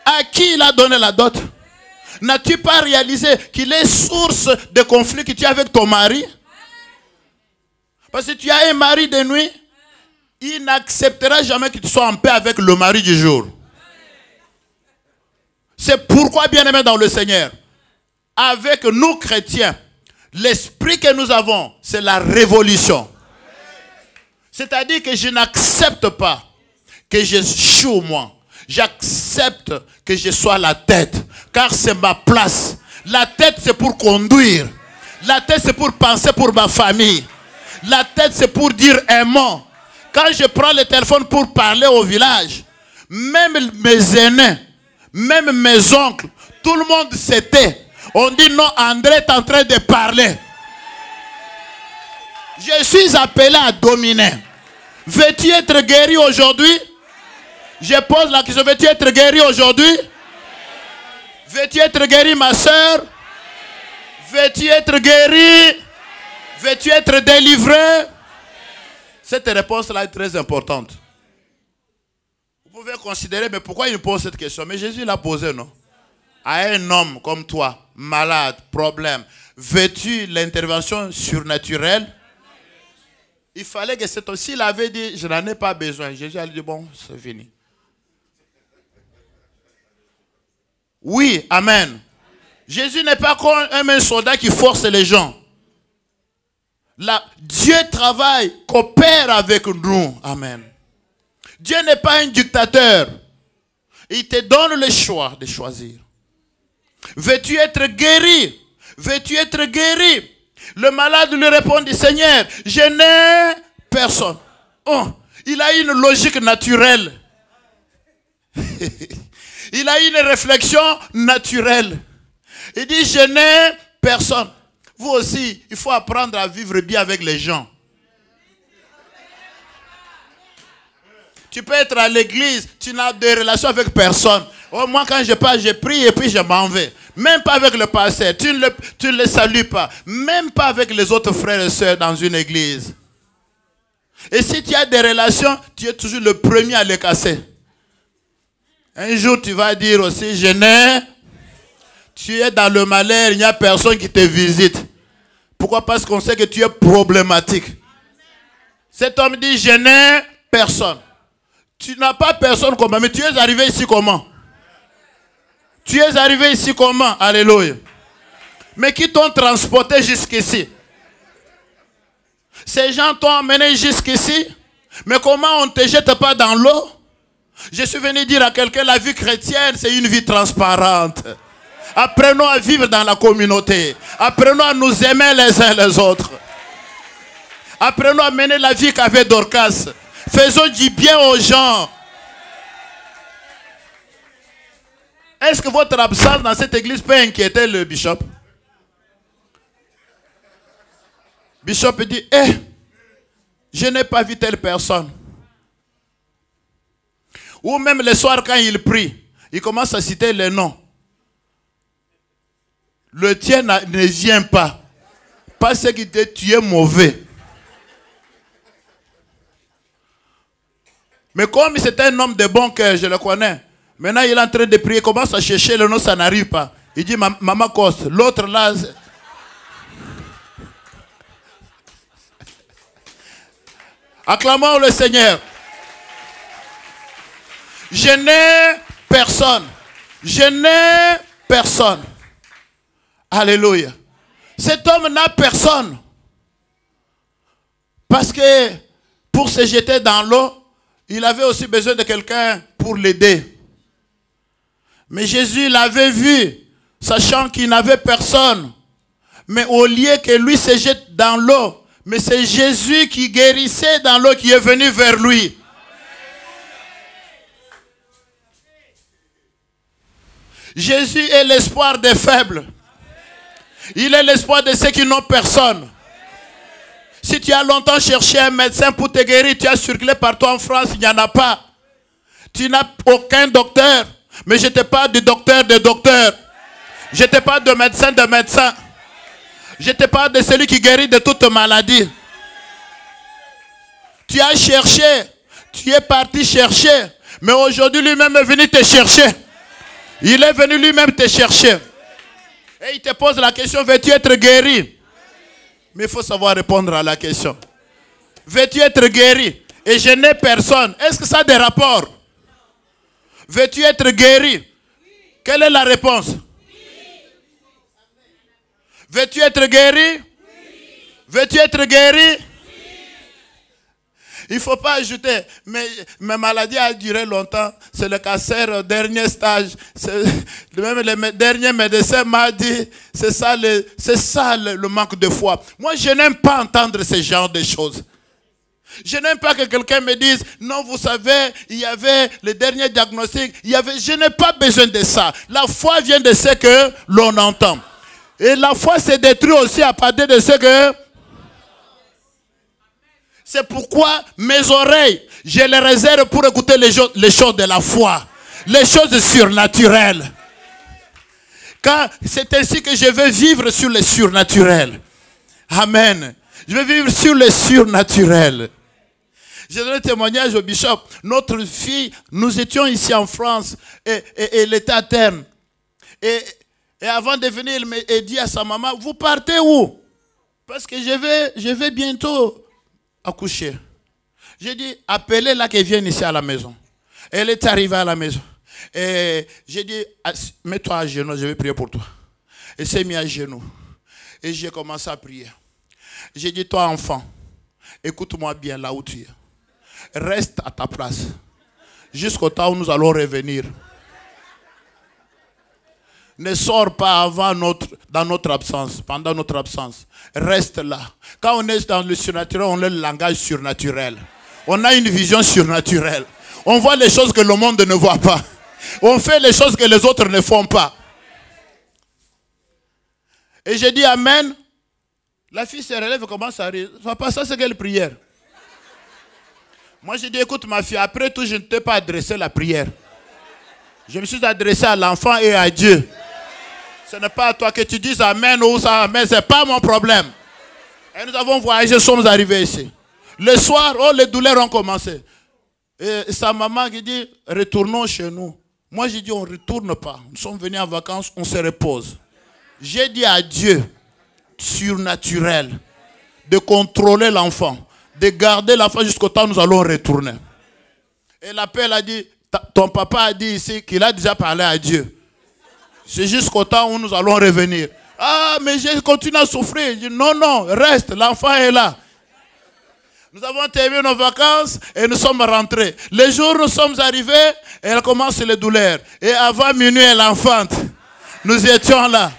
À qui il a donné la dot? N'as-tu pas réalisé qu'il est source de conflit que tu as avec ton mari? Parce que tu as un mari de nuit, il n'acceptera jamais que tu sois en paix avec le mari du jour. C'est pourquoi, bien-aimés dans le Seigneur, avec nous chrétiens, l'esprit que nous avons, c'est la révolution. C'est-à-dire que je n'accepte pas que je choue moi. J'accepte que je sois la tête, car c'est ma place. La tête, c'est pour conduire. La tête, c'est pour penser pour ma famille. La tête, c'est pour dire un mot. Quand je prends le téléphone pour parler au village, même mes aînés, même mes oncles, tout le monde s'était. On dit non, André est en train de parler. Je suis appelé à dominer. Veux-tu être guéri aujourd'hui? Je pose la question, veux-tu être guéri aujourd'hui? Veux-tu être guéri, ma soeur? Veux-tu être guéri? Veux-tu être délivré? Cette réponse-là est très importante. Vous pouvez considérer, mais pourquoi il pose cette question? Mais Jésus l'a posée, non? À un homme comme toi, malade, problème, veux-tu l'intervention surnaturelle? Il fallait que cet homme, s'il avait dit, je n'en ai pas besoin, Jésus a dit, bon, c'est fini. Oui, amen. Jésus n'est pas comme un soldat qui force les gens. Là, Dieu travaille, coopère avec nous. Amen. Dieu n'est pas un dictateur. Il te donne le choix de choisir. Veux-tu être guéri? Veux-tu être guéri? Le malade lui répondit, Seigneur, je n'ai personne. Oh, il a une logique naturelle. Il a une réflexion naturelle. Il dit, je n'ai personne. Vous aussi, il faut apprendre à vivre bien avec les gens. Tu peux être à l'église, tu n'as de relation avec personne. Oh, moi, quand je pars, je prie et puis je m'en vais. Même pas avec le pasteur, tu ne le salues pas. Même pas avec les autres frères et sœurs dans une église. Et si tu as des relations, tu es toujours le premier à les casser. Un jour, tu vas dire aussi, je n'ai... Tu es dans le malheur, il n'y a personne qui te visite. Pourquoi? Parce qu'on sait que tu es problématique. Cet homme dit, je n'ai personne. Tu n'as pas personne comment? Mais tu es arrivé ici comment? Tu es arrivé ici comment? Alléluia. Mais qui t'ont transporté jusqu'ici? Ces gens t'ont amené jusqu'ici. Mais comment on ne te jette pas dans l'eau? Je suis venu dire à quelqu'un, la vie chrétienne, c'est une vie transparente. Apprenons à vivre dans la communauté. Apprenons à nous aimer les uns les autres. Apprenons à mener la vie qu'avait Dorcas. Faisons du bien aux gens. Est-ce que votre absence dans cette église peut inquiéter le bishop? Bishop dit, je n'ai pas vu telle personne. Ou même le soir quand il prie, il commence à citer les noms. Le tien ne vient pas. Parce que tu es mauvais. Mais comme c'est un homme de bon cœur, je le connais. Maintenant il est en train de prier, il commence à chercher le nom, ça n'arrive pas. Il dit, Maman Coste, l'autre là... Acclamons le Seigneur. Je n'ai personne. Je n'ai personne. Alléluia. Cet homme n'a personne. Parce que pour se jeter dans l'eau, il avait aussi besoin de quelqu'un pour l'aider. Mais Jésus l'avait vu, sachant qu'il n'avait personne. Mais au lieu que lui se jette dans l'eau, mais c'est Jésus qui guérissait dans l'eau qui est venu vers lui. Jésus est l'espoir des faibles. Il est l'espoir de ceux qui n'ont personne. Si tu as longtemps cherché un médecin pour te guérir, tu as circulé partout en France, il n'y en a pas. Tu n'as aucun docteur. Mais je te parle du docteur des docteurs. Je te parle de médecin de médecin. Je te parle de celui qui guérit de toute maladie. Tu as cherché. Tu es parti chercher. Mais aujourd'hui lui-même est venu te chercher. Il est venu lui-même te chercher. Et il te pose la question, veux-tu être guéri? Mais il faut savoir répondre à la question. Veux-tu être guéri? Et je n'ai personne. Est-ce que ça a des rapports? Veux-tu être guéri? Quelle est la réponse? Veux-tu être guéri? Veux-tu être guéri? Il ne faut pas ajouter, mais ma maladie a duré longtemps, c'est le cancer, dernier stage. Même le dernier médecin m'a dit, c'est ça le manque de foi. Moi, je n'aime pas entendre ce genre de choses. Je n'aime pas que quelqu'un me dise, non, vous savez, il y avait le dernier diagnostic, je n'ai pas besoin de ça. La foi vient de ce que l'on entend. Et la foi se détruit aussi à partir de ce que... C'est pourquoi mes oreilles, je les réserve pour écouter les choses de la foi. Les choses surnaturelles. Car c'est ainsi que je veux vivre sur le surnaturel. Amen. Je veux vivre sur le surnaturel. J'ai donné témoignage au bishop. Notre fille, nous étions ici en France et elle était à terme. Et avant de venir, elle dit à sa maman, vous partez où? Parce que je vais bientôt accoucher. J'ai dit, appelez-la qu'elle vienne ici à la maison. Elle est arrivée à la maison. Et j'ai dit, mets-toi à genoux, je vais prier pour toi. Elle s'est mise à genoux. Et j'ai commencé à prier. J'ai dit, toi enfant, écoute-moi bien là où tu es. Reste à ta place. Jusqu'au temps où nous allons revenir. Ne sors pas dans notre absence, pendant notre absence. Reste là. Quand on est dans le surnaturel, on a le langage surnaturel. On a une vision surnaturelle. On voit les choses que le monde ne voit pas. On fait les choses que les autres ne font pas. Et j'ai dit amen. La fille se relève et commence à rire. Papa, ça c'est quelle prière? Moi j'ai dit, écoute ma fille, après tout je ne t'ai pas adressé la prière. Je me suis adressé à l'enfant et à Dieu. Ce n'est pas à toi que tu dises amen ou ça amen, ce n'est pas mon problème. Et nous avons voyagé, sommes arrivés ici. Le soir, oh, les douleurs ont commencé. Et sa maman qui dit, retournons chez nous. Moi j'ai dit, on ne retourne pas. Nous sommes venus en vacances, on se repose. J'ai dit à Dieu, surnaturel, de contrôler l'enfant, de garder l'enfant jusqu'au temps où nous allons retourner. Et l'appel a dit, ton papa a dit ici qu'il a déjà parlé à Dieu. C'est jusqu'au temps où nous allons revenir. Ah, mais j'ai continué à souffrir. Je dis, non, non, reste, l'enfant est là. Nous avons terminé nos vacances et nous sommes rentrés. Les jours où nous sommes arrivés, elle commence les douleurs. Et avant minuit, elle enfante. Nous étions là.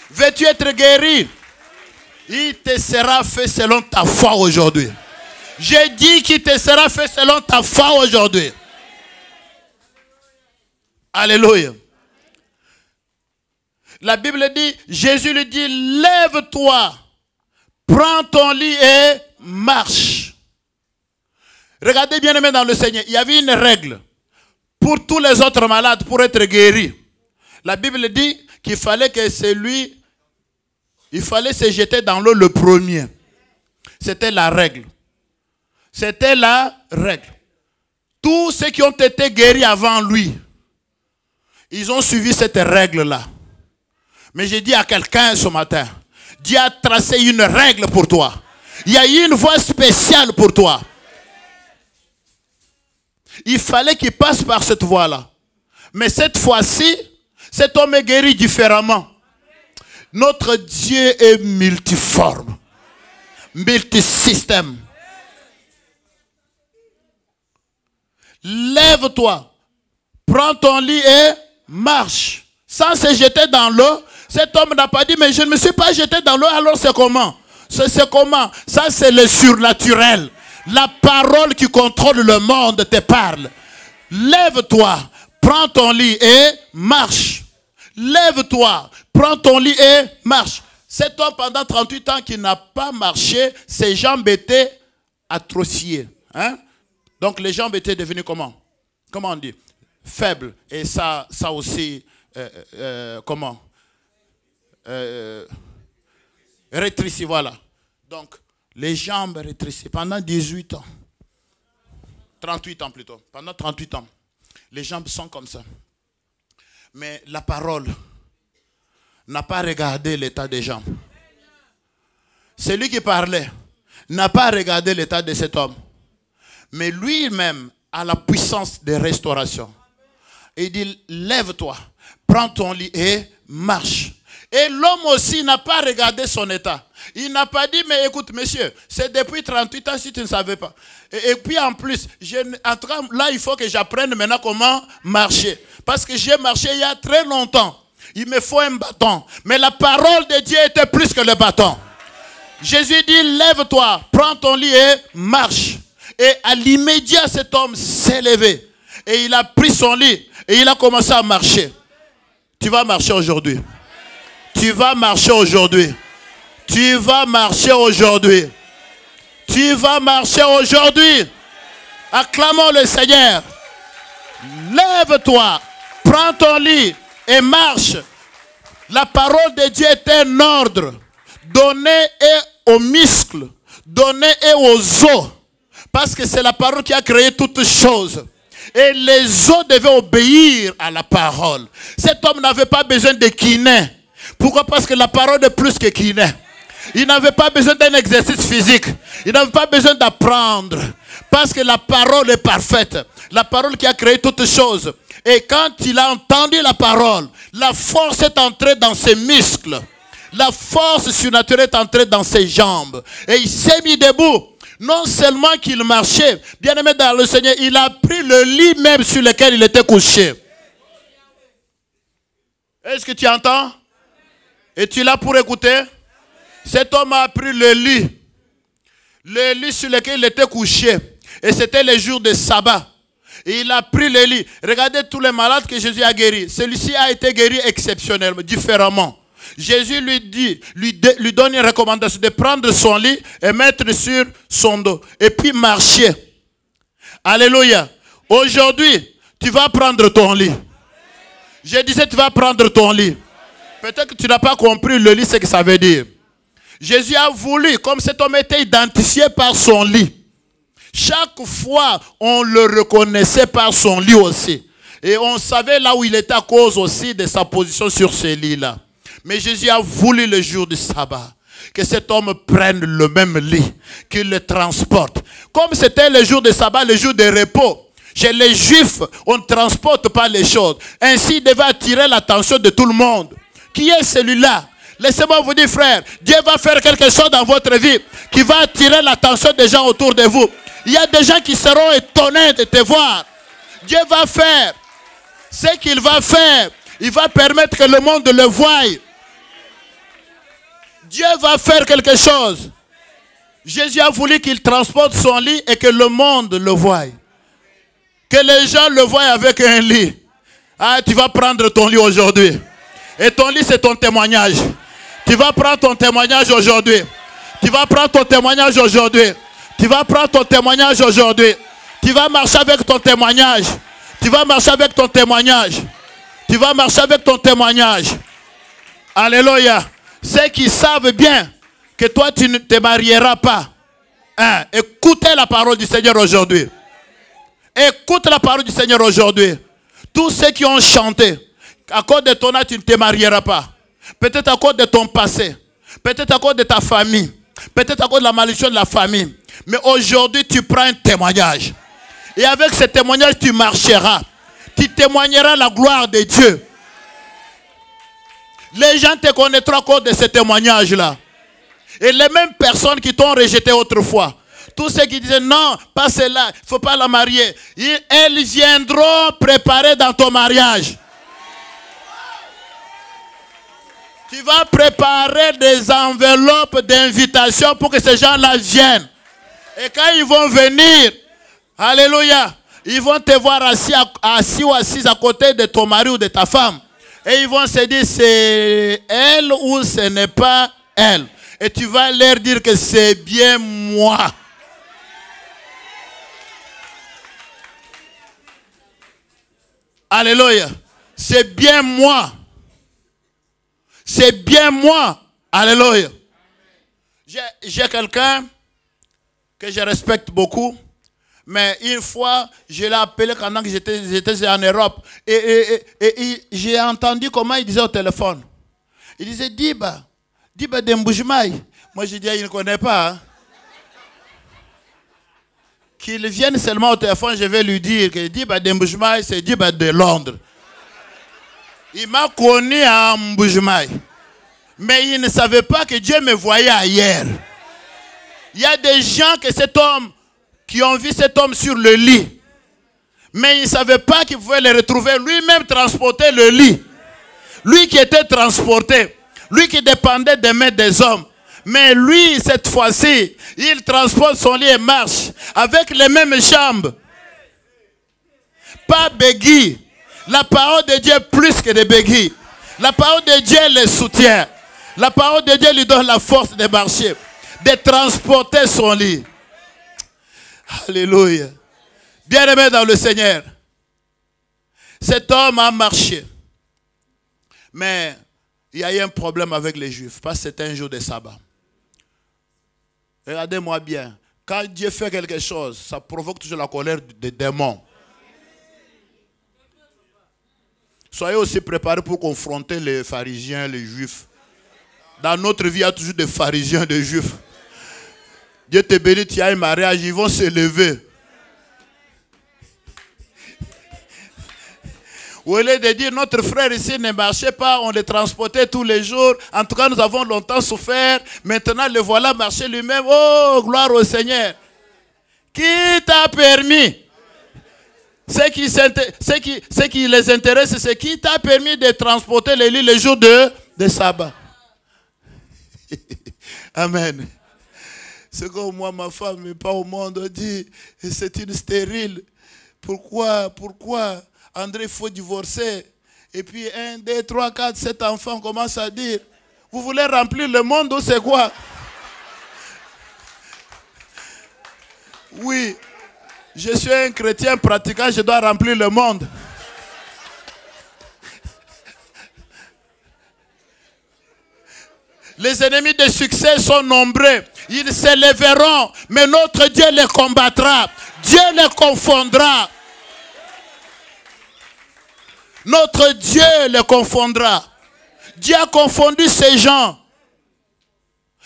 Veux-tu être guéri? Il te sera fait selon ta foi aujourd'hui. J'ai dit qu'il te sera fait selon ta foi aujourd'hui. Alléluia. La Bible dit, Jésus lui dit, lève-toi, prends ton lit et marche. Regardez bien aimé dans le Seigneur, il y avait une règle pour tous les autres malades pour être guéris. La Bible dit qu'il fallait que celui, il fallait se jeter dans l'eau le premier. C'était la règle. C'était la règle. Tous ceux qui ont été guéris avant lui, ils ont suivi cette règle-là. Mais j'ai dit à quelqu'un ce matin, Dieu a tracé une règle pour toi. Il y a une voie spéciale pour toi. Il fallait qu'il passe par cette voie-là. Mais cette fois-ci, cet homme est guéri différemment. Notre Dieu est multiforme, multisystème. Lève-toi, prends ton lit et marche. Sans se jeter dans l'eau, cet homme n'a pas dit, mais je ne me suis pas jeté dans l'eau, alors c'est comment? C'est comment? Ça c'est le surnaturel. La parole qui contrôle le monde te parle. Lève-toi, prends ton lit et marche. Lève-toi, prends ton lit et marche. Cet homme pendant 38 ans qui n'a pas marché, ses jambes étaient atrophiées. Hein? Donc les jambes étaient devenues comment? Comment on dit? Faibles. Et ça aussi, comment? Rétréci, voilà. Donc, les jambes rétrécies pendant 18 ans. 38 ans plutôt. Pendant 38 ans. Les jambes sont comme ça. Mais la parole n'a pas regardé l'état des jambes. Celui qui parlait n'a pas regardé l'état de cet homme. Mais lui-même a la puissance de restauration. Il dit, lève-toi, prends ton lit et marche. Et l'homme aussi n'a pas regardé son état. Il n'a pas dit, mais écoute, monsieur, c'est depuis 38 ans si tu ne savais pas. Et puis en plus, en tout cas, là, il faut que j'apprenne maintenant comment marcher. Parce que j'ai marché il y a très longtemps. Il me faut un bâton. Mais la parole de Dieu était plus que le bâton. Jésus dit, lève-toi, prends ton lit et marche. Et à l'immédiat, cet homme s'est levé. Et il a pris son lit et il a commencé à marcher. Tu vas marcher aujourd'hui. Tu vas marcher aujourd'hui. Tu vas marcher aujourd'hui. Tu vas marcher aujourd'hui. Acclamons le Seigneur. Lève-toi, prends ton lit et marche. La parole de Dieu est un ordre donné aux muscles, donné aux os. Parce que c'est la parole qui a créé toutes choses. Et les os devaient obéir à la parole. Cet homme n'avait pas besoin de kiné. Pourquoi? Parce que la parole est plus que kiné. Il n'avait pas besoin d'un exercice physique. Il n'avait pas besoin d'apprendre. Parce que la parole est parfaite. La parole qui a créé toutes choses. Et quand il a entendu la parole, la force est entrée dans ses muscles. La force surnaturelle est entrée dans ses jambes. Et il s'est mis debout. Non seulement qu'il marchait, bien aimé dans le Seigneur, il a pris le lit même sur lequel il était couché. Est-ce que tu entends? Et tu es là pour écouter? Cet homme a pris le lit sur lequel il était couché. Et c'était les jours de sabbat. Et il a pris le lit. Regardez tous les malades que Jésus a guéris. Celui-ci a été guéri exceptionnellement, différemment. Jésus lui donne une recommandation de prendre son lit et mettre sur son dos. Et puis marcher. Alléluia. Aujourd'hui, tu vas prendre ton lit. Je disais, tu vas prendre ton lit. Peut-être que tu n'as pas compris le lit, ce que ça veut dire. Jésus a voulu, comme cet homme était identifié par son lit. Chaque fois, on le reconnaissait par son lit aussi. Et on savait là où il était à cause aussi de sa position sur ce lit-là. Mais Jésus a voulu le jour du sabbat que cet homme prenne le même lit, qu'il le transporte. Comme c'était le jour de sabbat, le jour de repos. Chez les Juifs, on ne transporte pas les choses. Ainsi, il devait attirer l'attention de tout le monde. Qui est celui-là? Laissez-moi vous dire, frère, Dieu va faire quelque chose dans votre vie qui va attirer l'attention des gens autour de vous. Il y a des gens qui seront étonnés de te voir. Dieu va faire ce qu'il va faire. Il va permettre que le monde le voie. Dieu va faire quelque chose. Jésus a voulu qu'il transporte son lit et que le monde le voie. Que les gens le voient avec un lit. Ah, tu vas prendre ton lit aujourd'hui. Et ton lit, c'est ton témoignage. Tu vas prendre ton témoignage aujourd'hui. Tu vas prendre ton témoignage aujourd'hui. Tu vas prendre ton témoignage aujourd'hui. Tu vas marcher avec ton témoignage. Tu vas marcher avec ton témoignage. Tu vas marcher avec ton témoignage. Alléluia. Ceux qui savent bien que toi, tu ne te marieras pas. Hein? Écoutez la parole du Seigneur aujourd'hui. Écoute la parole du Seigneur aujourd'hui. Tous ceux qui ont chanté, à cause de ton âge, tu ne te marieras pas. Peut-être à cause de ton passé. Peut-être à cause de ta famille. Peut-être à cause de la malédiction de la famille. Mais aujourd'hui, tu prends un témoignage. Et avec ce témoignage, tu marcheras. Tu témoigneras la gloire de Dieu. Les gens te connaîtront à cause de ce témoignage-là. Et les mêmes personnes qui t'ont rejeté autrefois. Tous ceux qui disaient non, pas celle-là, il ne faut pas la marier. Elles viendront préparer dans ton mariage. Tu vas préparer des enveloppes d'invitation pour que ces gens-là viennent. Et quand ils vont venir, alléluia, ils vont te voir assis ou assise à côté de ton mari ou de ta femme. Et ils vont se dire, c'est elle ou ce n'est pas elle. Et tu vas leur dire que c'est bien moi. Alléluia. C'est bien moi. C'est bien moi. Alléluia. J'ai quelqu'un que je respecte beaucoup. Mais une fois, je l'ai appelé pendant que j'étais en Europe. Et j'ai entendu comment il disait au téléphone. Il disait, Diba Demboujimaï. Moi, je dis, il ne connaît pas. Hein. Qu'il vienne seulement au téléphone, je vais lui dire que Diba Demboujimaï, c'est Diba de Londres. Il m'a connu à Mboujimaï. Mais il ne savait pas que Dieu me voyait ailleurs. Il y a des gens qui ont vu cet homme sur le lit. Mais ils ne savaient pas qu'ils pouvaient le retrouver. Lui-même transporter le lit. Lui qui était transporté. Lui qui dépendait des mains des hommes. Mais lui, cette fois-ci, il transporte son lit et marche. Avec les mêmes jambes. Pas béguille. La parole de Dieu est plus que des béguilles. La parole de Dieu le soutient. La parole de Dieu lui donne la force de marcher. De transporter son lit. Alléluia. Bien-aimé dans le Seigneur. Cet homme a marché. Mais il y a eu un problème avec les Juifs. Parce que c'était un jour de sabbat. Regardez-moi bien. Quand Dieu fait quelque chose, ça provoque toujours la colère des démons. Soyez aussi préparés pour confronter les pharisiens, les Juifs. Dans notre vie, il y a toujours des pharisiens, des Juifs. Dieu te bénit, tu as un mariage, ils vont se lever. Au lieu de dire, notre frère ici ne marchait pas, on le transportait tous les jours. En tout cas, nous avons longtemps souffert. Maintenant, le voilà marcher lui-même. Oh, gloire au Seigneur. Qui t'a permis? Ce qui les intéresse, c'est qui t'a permis de transporter les lits le jour de sabbat. Amen. C'est comme moi, ma femme n'est pas au monde, dit, c'est une stérile. Pourquoi André, il faut divorcer. Et puis 1, 2, 3, 4, 7 enfants commencent à dire, vous voulez remplir le monde ou c'est quoi? Oui, je suis un chrétien pratiquant, je dois remplir le monde. Les ennemis de succès sont nombreux. Ils s'élèveront, mais notre Dieu les combattra. Dieu les confondra. Notre Dieu les confondra. Dieu a confondu ces gens.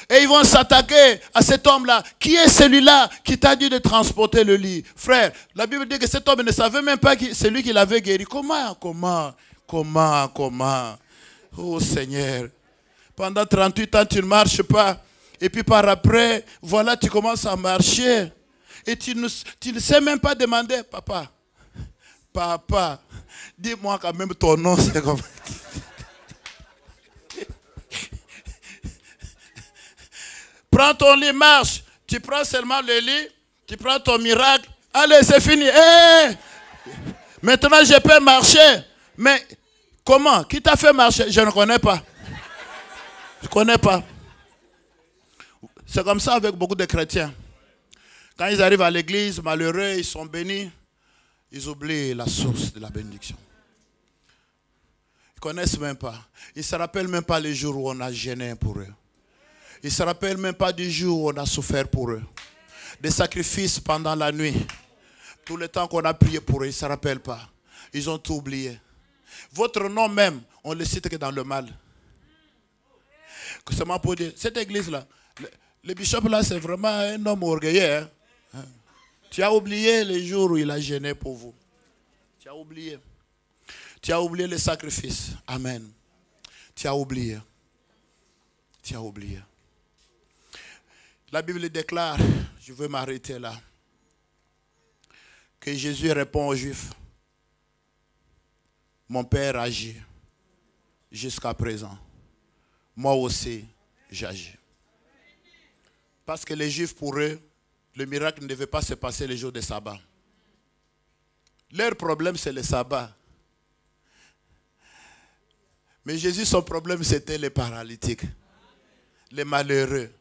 Et ils vont s'attaquer à cet homme-là. Qui est celui-là qui t'a dit de transporter le lit? Frère, la Bible dit que cet homme ne savait même pas que c'est lui qui l'avait guéri. Comment? Oh Seigneur. Pendant 38 ans, tu ne marches pas. Et puis par après, voilà, tu commences à marcher. Et tu ne sais même pas demander, papa, dis-moi quand même ton nom, c'est comme... Prends ton lit, marche. Tu prends seulement le lit, tu prends ton miracle. Allez, c'est fini. Hey! Maintenant, je peux marcher. Mais comment? Qui t'a fait marcher? Je ne connais pas. Je ne connais pas. C'est comme ça avec beaucoup de chrétiens. Quand ils arrivent à l'église, malheureux, ils sont bénis. Ils oublient la source de la bénédiction. Ils ne connaissent même pas. Ils ne se rappellent même pas les jours où on a gêné pour eux. Ils ne se rappellent même pas du jour où on a souffert pour eux. Des sacrifices pendant la nuit. Tout le temps qu'on a prié pour eux, ils ne se rappellent pas. Ils ont tout oublié. Votre nom même, on ne le cite que dans le mal. Seulement pour dire, cette église-là, le bishop là, c'est vraiment un homme orgueilleux. Hein? Tu as oublié les jours où il a gêné pour vous. Tu as oublié. Tu as oublié les sacrifices. Amen. Tu as oublié. Tu as oublié. La Bible déclare, je veux m'arrêter là, que Jésus répond aux Juifs. Mon Père agit jusqu'à présent. Moi aussi, j'agis. Parce que les Juifs, pour eux, le miracle ne devait pas se passer les jours de sabbat. Leur problème, c'est le sabbat. Mais Jésus, son problème, c'était les paralytiques, les malheureux.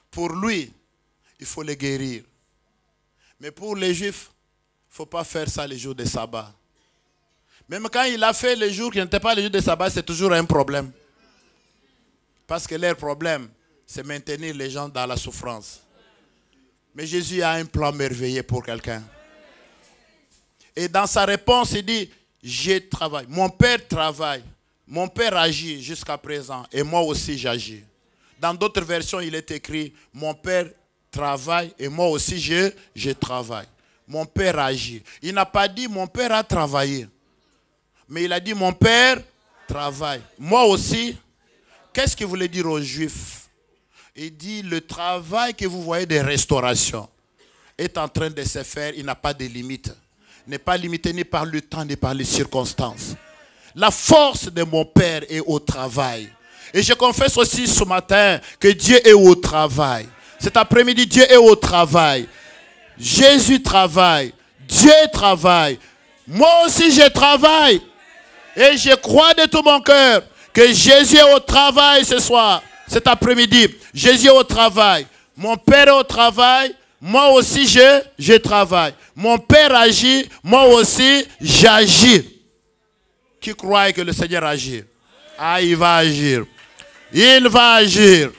Pour lui, il faut les guérir. Mais pour les Juifs, il ne faut pas faire ça les jours de sabbat. Même quand il a fait les jours qui n'étaient pas les jours de sabbat, c'est toujours un problème. Parce que leur problème, c'est maintenir les gens dans la souffrance. Mais Jésus a un plan merveilleux pour quelqu'un. Et dans sa réponse, il dit, je travaille. Mon Père travaille. Mon Père agit jusqu'à présent. Et moi aussi, j'agis. Dans d'autres versions, il est écrit, mon Père travaille et moi aussi, je travaille. Mon Père agit. Il n'a pas dit, mon Père a travaillé. Mais il a dit, mon Père travaille. Moi aussi. Qu'est-ce qu'il voulait dire aux Juifs? Il dit, le travail que vous voyez de restauration est en train de se faire, il n'a pas de limite. Il n'est pas limité ni par le temps, ni par les circonstances. La force de mon Père est au travail. Et je confesse aussi ce matin que Dieu est au travail. Cet après-midi, Dieu est au travail. Jésus travaille. Dieu travaille. Moi aussi, je travaille. Et je crois de tout mon cœur que Jésus est au travail ce soir, cet après-midi. Jésus est au travail. Mon Père est au travail. moi aussi je travaille. Mon Père agit, moi aussi j'agis. Qui croit que le Seigneur agit? Ah, il va agir. Il va agir.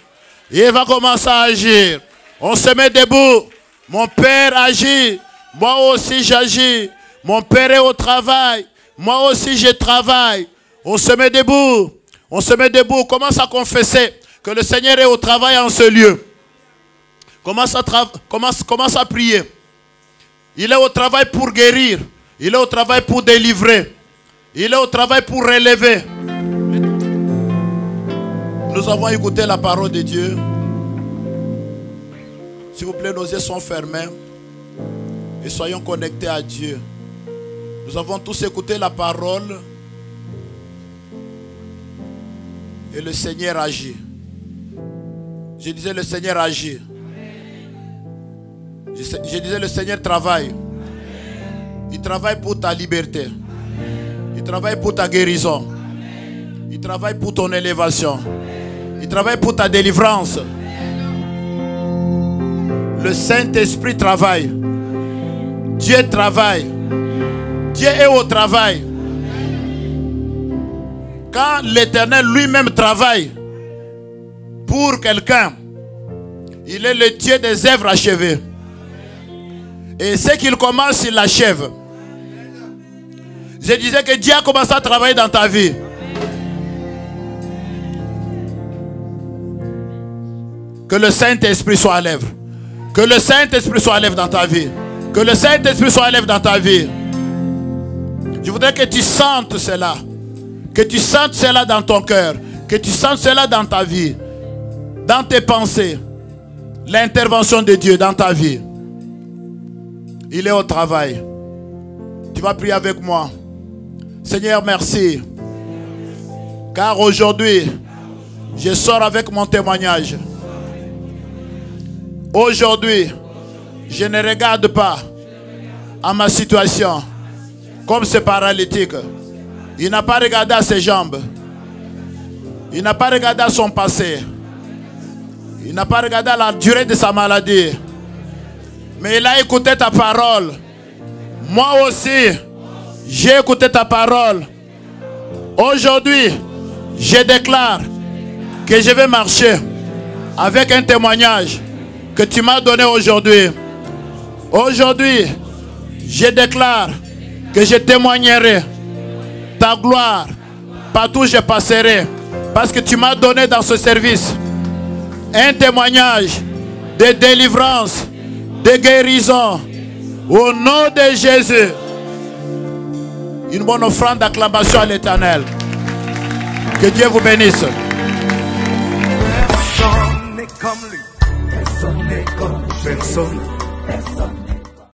Il va commencer à agir. On se met debout. Mon Père agit. Moi aussi j'agis. Mon Père est au travail. Moi aussi je travaille. On se met debout. On se met debout. Commence à confesser que le Seigneur est au travail en ce lieu. Commence à prier. Il est au travail pour guérir. Il est au travail pour délivrer. Il est au travail pour relever. Nous avons écouté la parole de Dieu. S'il vous plaît, nos yeux sont fermés. Et soyons connectés à Dieu. Nous avons tous écouté la parole. Et le Seigneur agit. Je disais le Seigneur agit. Je disais le Seigneur travaille. Il travaille pour ta liberté. Il travaille pour ta guérison. Il travaille pour ton élévation. Il travaille pour ta délivrance. Le Saint-Esprit travaille. Dieu travaille. Dieu est au travail. Quand l'Éternel lui-même travaille pour quelqu'un, il est le Dieu des œuvres achevées. Et ce qu'il commence, il l'achève. Je disais que Dieu a commencé à travailler dans ta vie. Que le Saint-Esprit soit à l'œuvre. Que le Saint-Esprit soit à l'œuvre dans ta vie. Que le Saint-Esprit soit à l'œuvre dans ta vie. Je voudrais que tu sentes cela. Que tu sentes cela dans ton cœur. Que tu sentes cela dans ta vie. Dans tes pensées. L'intervention de Dieu dans ta vie. Il est au travail. Tu vas prier avec moi. Seigneur, merci. Car aujourd'hui, je sors avec mon témoignage. Aujourd'hui, je ne regarde pas à ma situation comme ce paralytique. Il n'a pas regardé à ses jambes. Il n'a pas regardé à son passé. Il n'a pas regardé à la durée de sa maladie. Mais il a écouté ta parole. Moi aussi, j'ai écouté ta parole. Aujourd'hui, je déclare que je vais marcher avec un témoignage que tu m'as donné aujourd'hui. Aujourd'hui, je déclare que je témoignerai ta gloire partout où je passerai. Parce que tu m'as donné dans ce service un témoignage de délivrance, de guérison. Au nom de Jésus. Une bonne offrande d'acclamation à l'Éternel. Que Dieu vous bénisse. Personne n'est comme lui. Personne n'est comme lui. Personne.